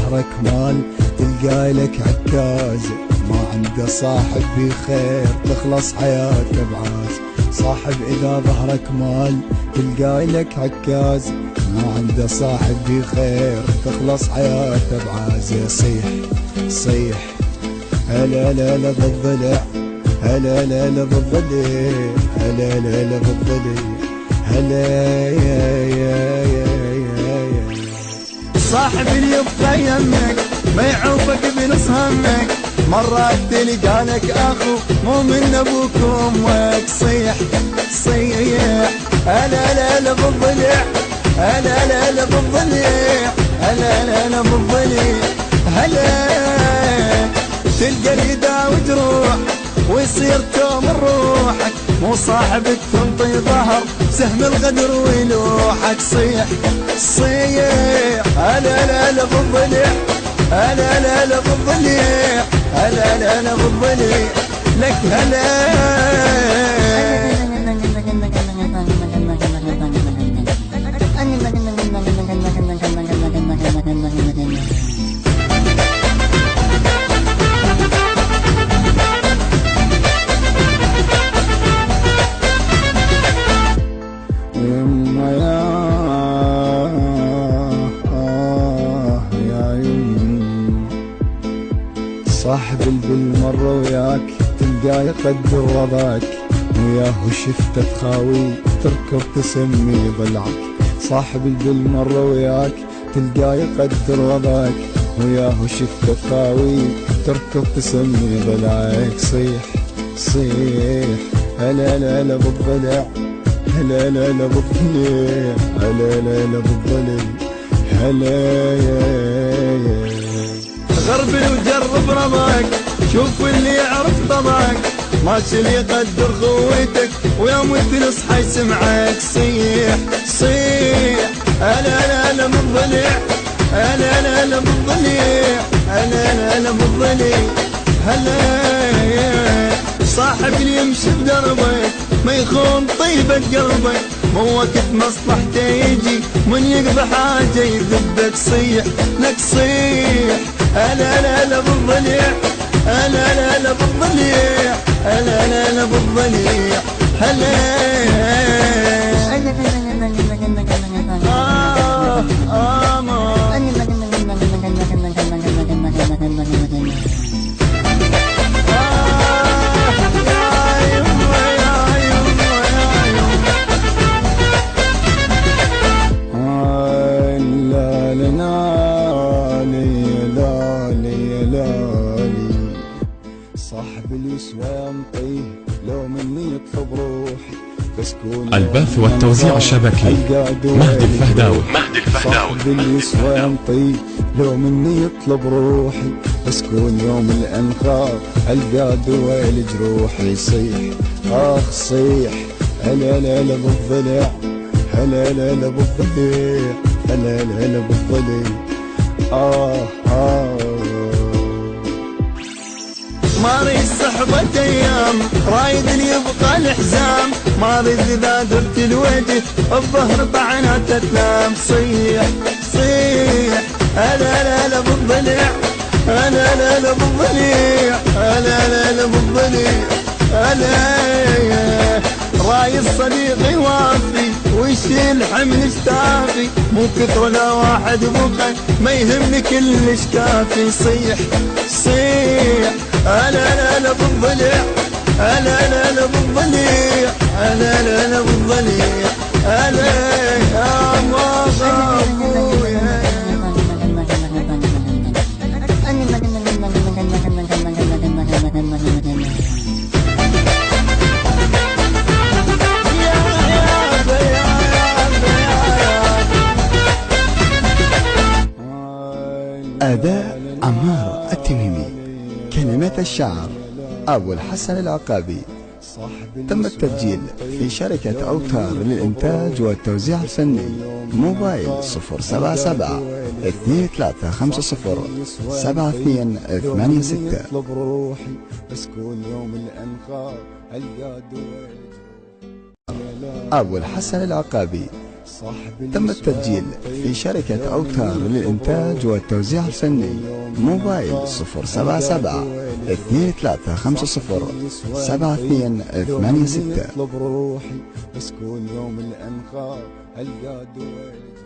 ظهرك مال تلقى لك عكاز، ما عنده صاحب بخير تخلص حياته بعاز. صاحب إذا ظهرك مال تلقى لك عكاز، ما عنده صاحب بخير تخلص حياته بعاز. صيح صيح هلا لا لا بالضلع، هلا لا لا بالضلع، هلا لا لا بالضلع، هلا يا صاحب اللي يبقى يمك ما يعوفك بنص همك، مرات تلقى لك اخو مو من ابوك وامك. صيح صيح هلا لا لا بالضلع، هلا لا لا بالضلع، هلا لا لا بالضلع، هلا تلقى اليدا وجروح ويصير توم روحك، مو صاحبك تنطي ظهر سهم الغدر ويلوحك. صيح صيح هلا لا لا بالضلع، هلا لا لا بالضلع، هلا لا لا بالضلع، لك هلا. صاحب بالمرة وياك تلقاه يقدر وضعك، وياه شفته تخاوي تركض تسمي ضلعك. صاحب بالمرة وياك تلقاه يقدر وضعك، وياه شفته تخاوي تركض تسمي ضلعك. صيح صيح هلا لا لا بالضلع، هلا لا لا بالضلع، هلا لا لا بالضلع، هلا يا غربل وجرب رضاك، شوف اللي يعرف طبعك، ماشي اللي يقدر قوتك ويوم تصحى يسمعك. صيح صيح هلا لا لا بالضلع، هلا لا لا بالضلع، هلا لا لا بالضلع، هلا. صاحب اللي يمشي بدربك ما يخون طيبة قلبك، مو وقت مصلحته يجي من يقضي حاجة يذبك. صيح لك صيح هلا لا لا بالضلع، هلا لا لا بالضلع، هلا لا لا بالضلع، هلا. صاحب اليسوى ينطيه لو مني يطلب روحي، البث والتوزيع الشبكي مهدي الفهداوي. صاحب اليسوى ينطيه لو مني يطلب روحي، بس كون يوم الانخاء القى دواء لجروحي. صيح اخ صيح هلا لا لا بالضلع، هلا لا لا بالضلع، هلا لا لا بالضلع، ماري صحبة ايام رايد اللي يبقى الحزام، ماري اذا درت الوجه الظهر طعنات تنام. صيح صيح هلا لا لا بالضلع، هلا لا لا بالضلع، هلا لا لا بالضلع، هلا. راي الصديق يوافي ويشيل حمل اشتافي، مو كثر لا واحد بقى ما يهمني كلش كافي. صيح صيح هلا لا لا بالضلع، هلا لا لا بالضلع، هلا لا لا بالضلع، هلا يا أداء عمار التميمي، كلمة الشعر أبو الحسن العقابي. تم التسجيل في شركة أوتار للإنتاج والتوزيع الفني. موبايل 077 2350 7286. أبو الحسن العقابي، تم التسجيل في شركة أوتار للإنتاج والتوزيع الفني. موبايل 077-2350-7286. اطلب روحي بس كون يوم الأنخاء القى دويلتي.